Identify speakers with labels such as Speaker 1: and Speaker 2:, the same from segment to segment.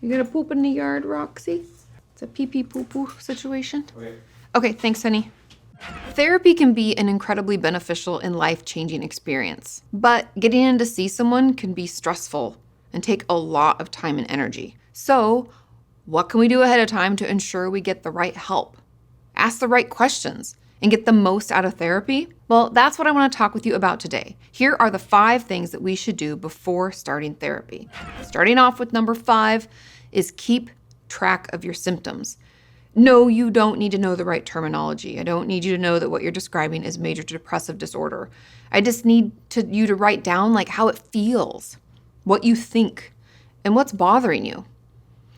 Speaker 1: You gonna poop in the yard, Roxy? It's a pee-pee poo-poo situation. Okay, thanks, honey. Therapy can be an incredibly beneficial and life-changing experience, but getting in to see someone can be stressful and take a lot of time and energy. So, what can we do ahead of time to ensure we get the right help? Ask the right questions and get the most out of therapy? Well, that's what I want to talk with you about today. Here are the 5 things that we should do before starting therapy. Starting off with number 5 is keep track of your symptoms. No, you don't need to know the right terminology. I don't need you to know that what you're describing is major depressive disorder. I just need you to write down like how it feels, what you think, and what's bothering you.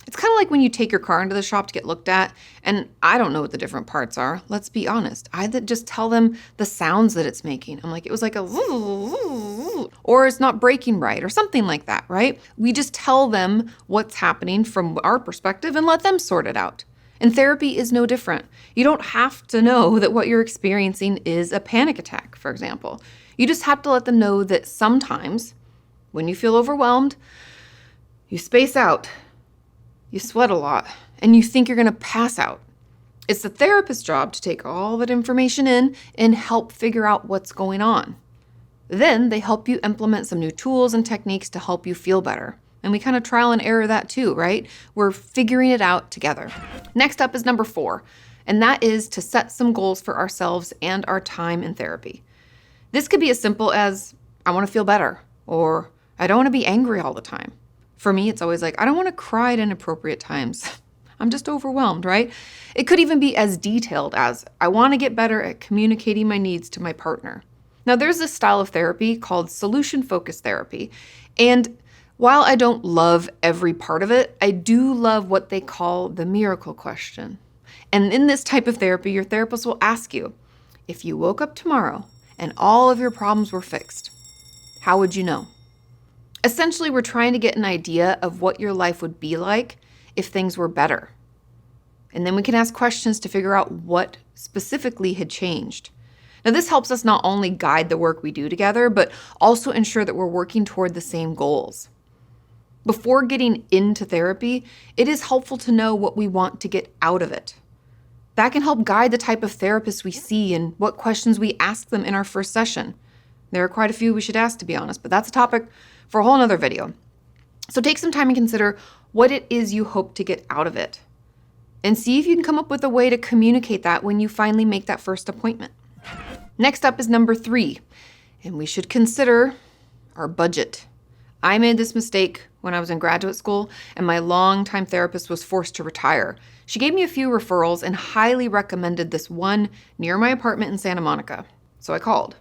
Speaker 1: It's kind of like when you take your car into the shop to get looked at, and I don't know what the different parts are. Let's be honest. I just tell them the sounds that it's making. I'm like, it was like a or it's not braking right or something like that, right? We just tell them what's happening from our perspective and let them sort it out. And therapy is no different. You don't have to know that what you're experiencing is a panic attack, for example. You just have to let them know that sometimes when you feel overwhelmed, you space out, you sweat a lot, and you think you're gonna pass out. It's the therapist's job to take all that information in and help figure out what's going on. Then they help you implement some new tools and techniques to help you feel better. And we kind of trial and error that too, right? We're figuring it out together. Next up is number 4, and that is to set some goals for ourselves and our time in therapy. This could be as simple as, I want to feel better, or I don't want to be angry all the time. For me, it's always like, I don't want to cry at inappropriate times. I'm just overwhelmed, right? It could even be as detailed as, I want to get better at communicating my needs to my partner. Now, there's this style of therapy called solution-focused therapy, and while I don't love every part of it, I do love what they call the miracle question. And in this type of therapy, your therapist will ask you, if you woke up tomorrow and all of your problems were fixed, how would you know? Essentially, we're trying to get an idea of what your life would be like if things were better. And then we can ask questions to figure out what specifically had changed. Now, this helps us not only guide the work we do together, but also ensure that we're working toward the same goals. Before getting into therapy, it is helpful to know what we want to get out of it. That can help guide the type of therapist we see and what questions we ask them in our first session. There are quite a few we should ask, to be honest, but that's a topic for a whole nother video. So take some time and consider what it is you hope to get out of it. And see if you can come up with a way to communicate that when you finally make that first appointment. Next up is number 3, and we should consider our budget. I made this mistake when I was in graduate school, and my longtime therapist was forced to retire. She gave me a few referrals and highly recommended this one near my apartment in Santa Monica. So I called.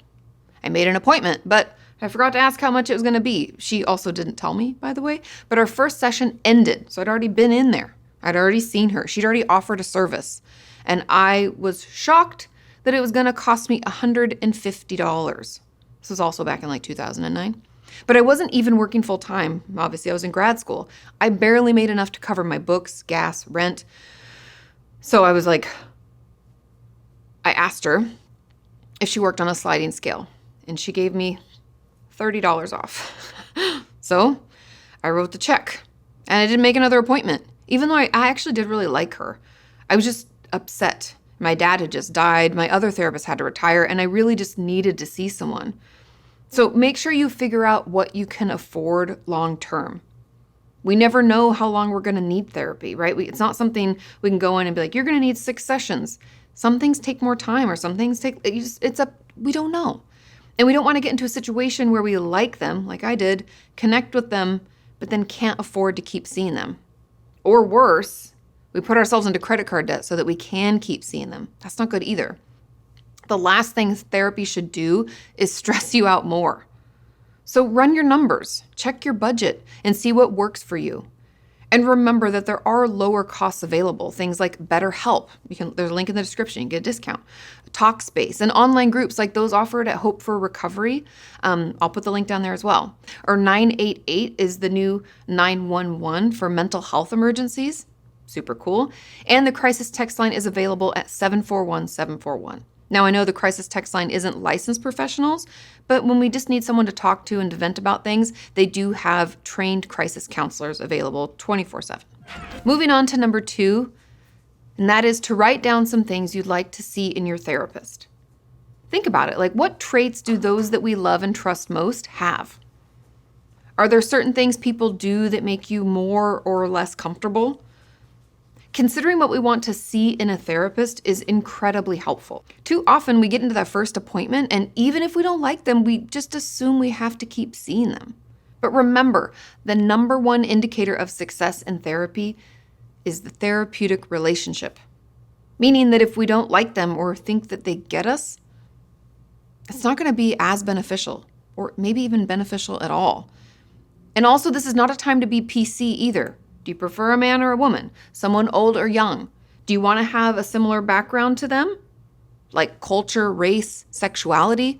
Speaker 1: I made an appointment, but I forgot to ask how much it was going to be. She also didn't tell me, by the way, but our first session ended, so I'd already been in there. I'd already seen her. She'd already offered a service, and I was shocked that it was going to cost me $150. This was also back in like 2009. But I wasn't even working full time. Obviously, I was in grad school. I barely made enough to cover my books, gas, rent. So I was like, I asked her if she worked on a sliding scale, and she gave me $30 off. So I wrote the check, and I didn't make another appointment, even though I actually did really like her. I was just upset. My dad had just died. My other therapist had to retire, and I really just needed to see someone. So make sure you figure out what you can afford long term. We never know how long we're going to need therapy, right? It's not something we can go in and be like, you're going to need 6 sessions. Some things take more time, or some things take, we don't know. And we don't want to get into a situation where we like them, like I did, connect with them, but then can't afford to keep seeing them. Or worse, we put ourselves into credit card debt so that we can keep seeing them. That's not good either. The last thing therapy should do is stress you out more. So run your numbers, check your budget, and see what works for you. And remember that there are lower costs available, things like BetterHelp. There's a link in the description, you can get a discount. Talkspace and online groups like those offered at Hope for Recovery. I'll put the link down there as well. Or 988 is the new 911 for mental health emergencies. Super cool. And the crisis text line is available at 741-741. Now, I know the crisis text line isn't licensed professionals, but when we just need someone to talk to and to vent about things, they do have trained crisis counselors available 24/7. Moving on to number 2, and that is to write down some things you'd like to see in your therapist. Think about it. Like, what traits do those that we love and trust most have? Are there certain things people do that make you more or less comfortable? Considering what we want to see in a therapist is incredibly helpful. Too often we get into that first appointment, and even if we don't like them, we just assume we have to keep seeing them. But remember, the number one indicator of success in therapy is the therapeutic relationship. Meaning that if we don't like them or think that they get us, it's not going to be as beneficial, or maybe even beneficial at all. And also, this is not a time to be PC either. Do you prefer a man or a woman? Someone old or young? Do you want to have a similar background to them? Like culture, race, sexuality?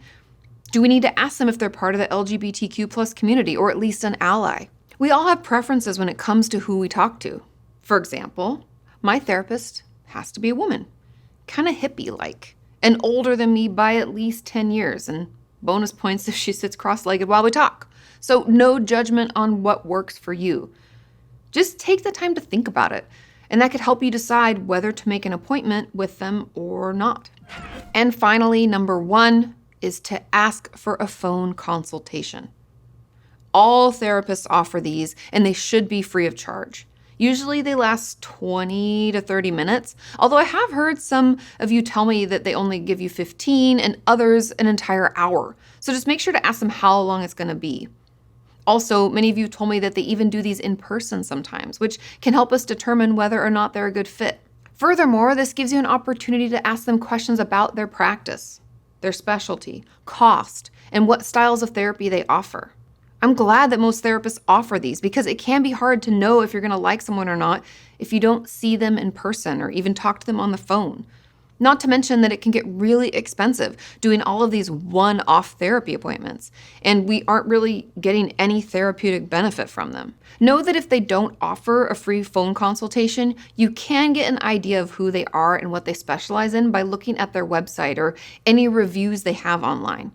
Speaker 1: Do we need to ask them if they're part of the LGBTQ plus community, or at least an ally? We all have preferences when it comes to who we talk to. For example, my therapist has to be a woman, kind of hippie-like, and older than me by at least 10 years, and bonus points if she sits cross-legged while we talk. So no judgment on what works for you. Just take the time to think about it, and that could help you decide whether to make an appointment with them or not. And finally, number 1 is to ask for a phone consultation. All therapists offer these, and they should be free of charge. Usually they last 20 to 30 minutes, although I have heard some of you tell me that they only give you 15 and others an entire hour. So just make sure to ask them how long it's going to be. Also, many of you told me that they even do these in person sometimes, which can help us determine whether or not they're a good fit. Furthermore, this gives you an opportunity to ask them questions about their practice, their specialty, cost, and what styles of therapy they offer. I'm glad that most therapists offer these because it can be hard to know if you're going to like someone or not if you don't see them in person or even talk to them on the phone. Not to mention that it can get really expensive doing all of these one-off therapy appointments, and we aren't really getting any therapeutic benefit from them. Know that if they don't offer a free phone consultation, you can get an idea of who they are and what they specialize in by looking at their website or any reviews they have online.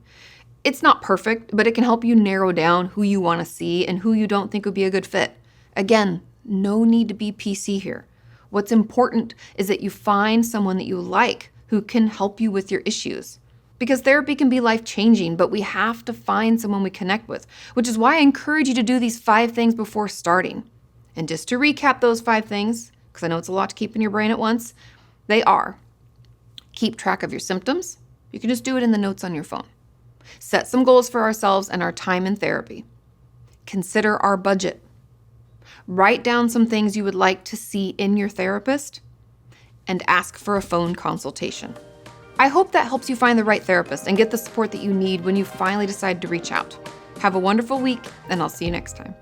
Speaker 1: It's not perfect, but it can help you narrow down who you want to see and who you don't think would be a good fit. Again, no need to be PC here. What's important is that you find someone that you like who can help you with your issues. Because therapy can be life-changing, but we have to find someone we connect with, which is why I encourage you to do these 5 things before starting. And just to recap those 5 things, because I know it's a lot to keep in your brain at once, they are: keep track of your symptoms. You can just do it in the notes on your phone. Set some goals for ourselves and our time in therapy. Consider our budget. Write down some things you would like to see in your therapist, and ask for a phone consultation. I hope that helps you find the right therapist and get the support that you need when you finally decide to reach out. Have a wonderful week, and I'll see you next time.